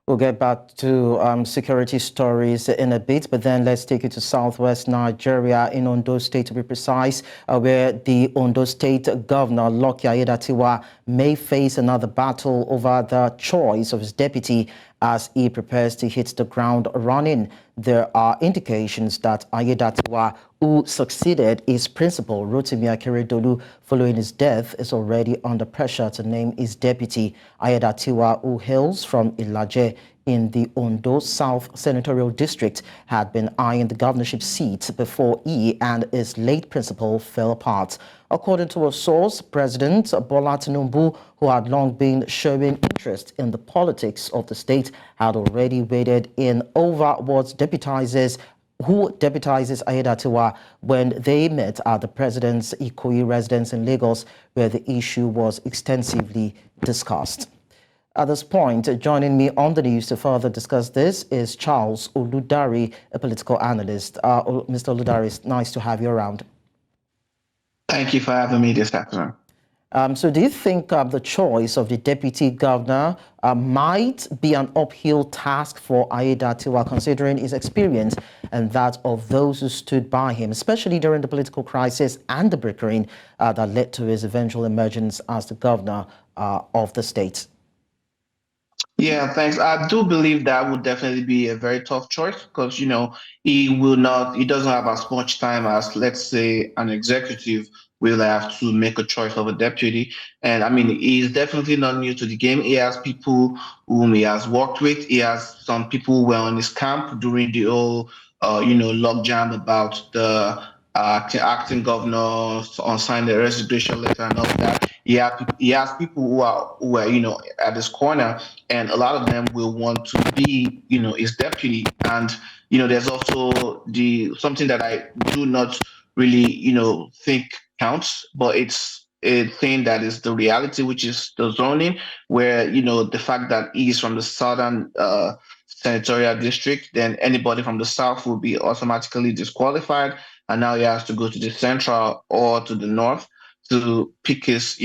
We'll get back to security stories in a bit, but then let's take you to southwest Nigeria, in Ondo State to be precise, where the Ondo State Governor, Aiyedatiwa, may face another battle over the choice of his deputy as he prepares to hit the ground running. There are indications that Aiyedatiwa, who succeeded his principal, Rotimi Akeredolu, following his death, is already under pressure to name his deputy. Aiyedatiwa, who hails from Ilaje in the Ondo South Senatorial District, had been eyeing the governorship seat before he and his late principal fell apart. According to a source, President Bola Tinubu, who had long been showing interest in the politics of the state, had already waded in over what deputizes Aiyedatiwa when they met at the president's Ikoyi residence in Lagos, where the issue was extensively discussed. At this point, joining me on the news to further discuss this is Charles Oludare, a political analyst. Mr. Oludare, it's nice to have you around. Thank you for having me this afternoon. So do you think the choice of the deputy governor might be an uphill task for Aiyedatiwa, considering his experience and that of those who stood by him, especially during the political crisis and the bickering that led to his eventual emergence as the governor of the state? Yeah, thanks. I do believe that would definitely be a very tough choice because, he doesn't have as much time as, let's say, an executive will have to make a choice of a deputy. And I mean, he's definitely not new to the game. He has people whom he has worked with. He has some people who were on his camp during the whole, logjam about the acting governor on signing the resignation letter and all that. He has people who are at his corner, and a lot of them will want to be his deputy. And there's also the something that I do not really think counts, but it's a thing that is the reality, which is the zoning, where the fact that he's from the southern senatorial district, then anybody from the south will be automatically disqualified, and now he has to go to the central or to the north to pick his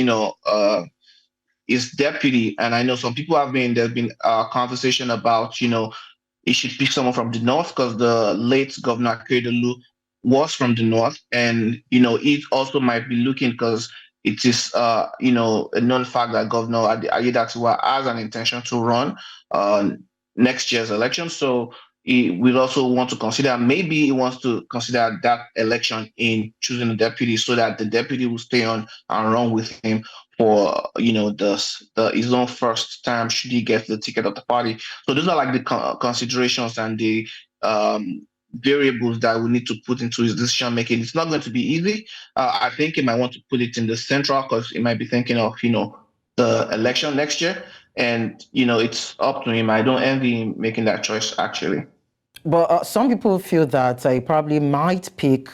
deputy. And I know some people there's been a conversation about he should pick someone from the north because the late governor Akeredolu was from the north, and it also might be looking because it is a known fact that Governor Aiyedatiwa has an intention to run next year's election. So he will also want to consider, maybe he wants to consider that election in choosing a deputy so that the deputy will stay on and run with him for his own first time should he get the ticket of the party. So those are like the considerations and the variables that we need to put into his decision making. It's not going to be easy. I think he might want to put it in the central because he might be thinking of the election next year. And it's up to him. I don't envy him making that choice, actually. But some people feel that he probably might pick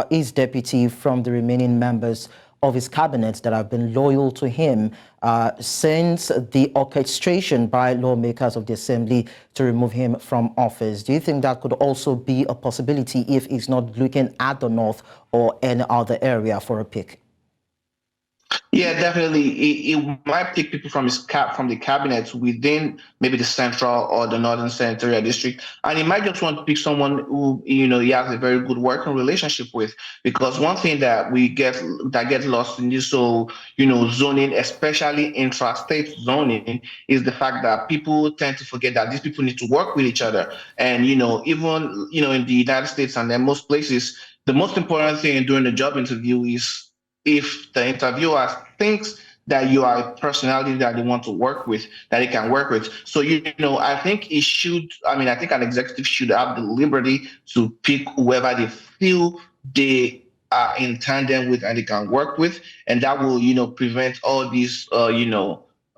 his deputy from the remaining members of his cabinet that have been loyal to him since the orchestration by lawmakers of the assembly to remove him from office. Do you think that could also be a possibility if he's not looking at the north or any other area for a pick? Yeah, definitely. He might pick people from from the cabinet within maybe the central or the northern senatorial district, and he might just want to pick someone who he has a very good working relationship with. Because one thing that gets lost in this whole zoning, especially intrastate zoning, is the fact that people tend to forget that these people need to work with each other. And even in the United States and in most places, the most important thing during the job interview is if the interviewer thinks that you are a personality that they want to work with, that they can work with. So, I think I think an executive should have the liberty to pick whoever they feel they are in tandem with and they can work with. And that will, prevent all these,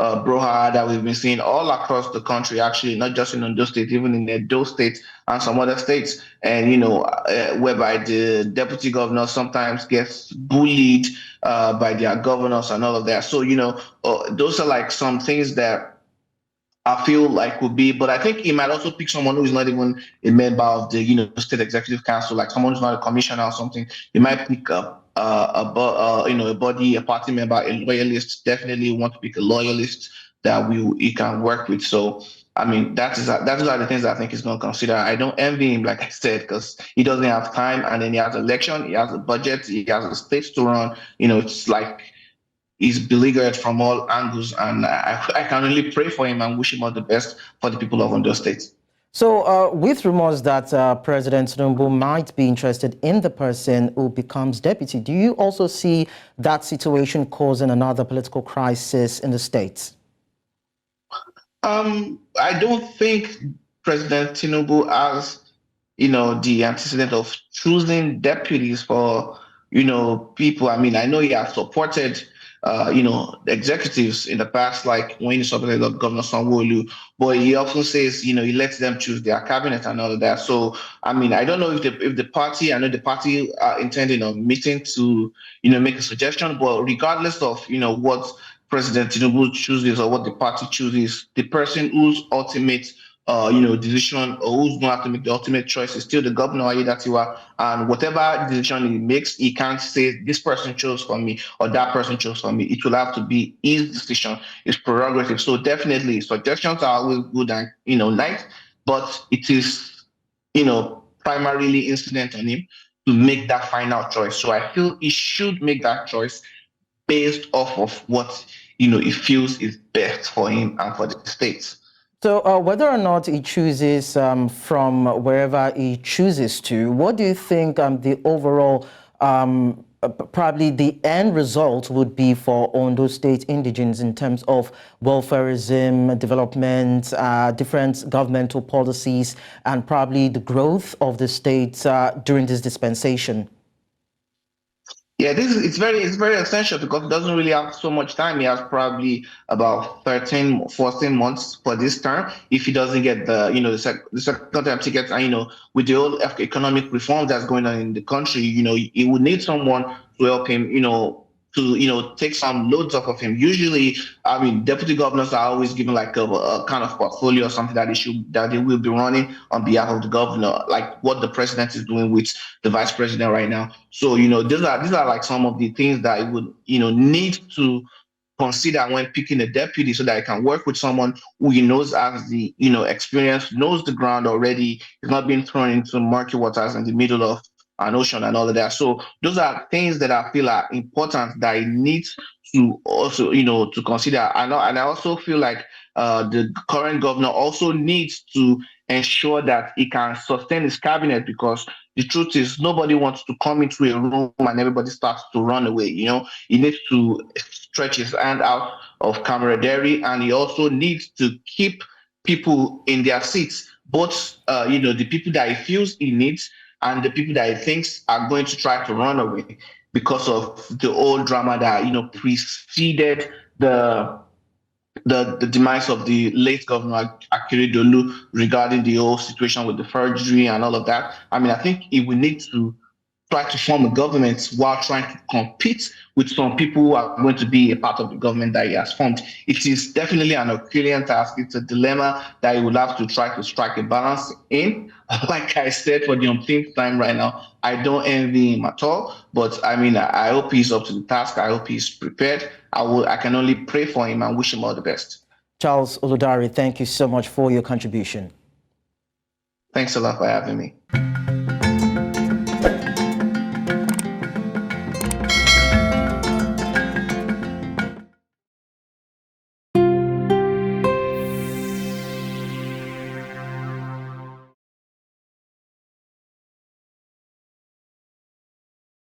brouhaha that we've been seeing all across the country, actually, not just in Ondo State, even in Edo State and some other states. And, whereby the deputy governor sometimes gets bullied by their governors and all of that. So, those are like some things that I feel like would be, but I think he might also pick someone who is not even a member of the, state executive council, like someone who's not a commissioner or something. He might pick up a body, a party member, a loyalist. Definitely want to pick a loyalist that he can work with. So I mean, that is the things I think he's going to consider. I don't envy him, like I said, because he doesn't have time, and then he has election, he has a budget, he has a state to run. It's like he's beleaguered from all angles, and I can only pray for him and wish him all the best for the people of Ondo State. So, with rumors that President Tinubu might be interested in the person who becomes deputy, do you also see that situation causing another political crisis in the States? I don't think President Tinubu has, the antecedent of choosing deputies for, people. I mean, I know he has supported, executives in the past, like when he supported Governor Sanwo-Olu, but he often says, he lets them choose their cabinet and all of that. So, I mean, I don't know if the party, I know the party are intending on meeting to, make a suggestion, but regardless of, what President Tinubu chooses or what the party chooses, the person whose ultimate decision or who's going to have to make the ultimate choice is still the governor, Aiyedatiwa. And whatever decision he makes, he can't say this person chose for me or that person chose for me. It will have to be his decision, his prerogative. So definitely suggestions are always good and, nice, but it is, primarily incident on him to make that final choice. So I feel he should make that choice based off of what he feels is best for him and for the states. So whether or not he chooses from wherever he chooses to, what do you think the overall, probably the end result would be for Ondo State indigents in terms of welfareism, development, different governmental policies, and probably the growth of the state during this dispensation? Yeah, it's very essential because he doesn't really have so much time. He has probably about 13, 14 months for this term if he doesn't get the second term ticket. And with the whole economic reform that's going on in the country, he would need someone to help him, to take some loads off of him. Usually, I mean, deputy governors are always given like a kind of portfolio or something that they will be running on behalf of the governor, like what the president is doing with the vice president right now. So, these are like some of the things that it would, need to consider when picking a deputy so that I can work with someone who he knows has the, experience, knows the ground already, is not being thrown into murky waters in the middle of an ocean and all of that. So those are things that I feel are important that I need to also, to consider. And I also feel like the current governor also needs to ensure that he can sustain his cabinet because the truth is nobody wants to come into a room and everybody starts to run away. He needs to stretch his hand out of camaraderie and he also needs to keep people in their seats, both the people that he feels he needs and the people that he thinks are going to try to run away because of the old drama that preceded the demise of the late governor Akeredolu regarding the whole situation with the forgery and all of that. I mean, I think he will need to try to form a government while trying to compete with some people who are going to be a part of the government that he has formed. It is definitely an Herculean task. It's a dilemma that he will have to try to strike a balance in. Like I said, for the umpteenth time right now, I don't envy him at all. But I mean, I hope he's up to the task. I hope he's prepared. I can only pray for him and wish him all the best. Charles Oludare, thank you so much for your contribution. Thanks a lot for having me.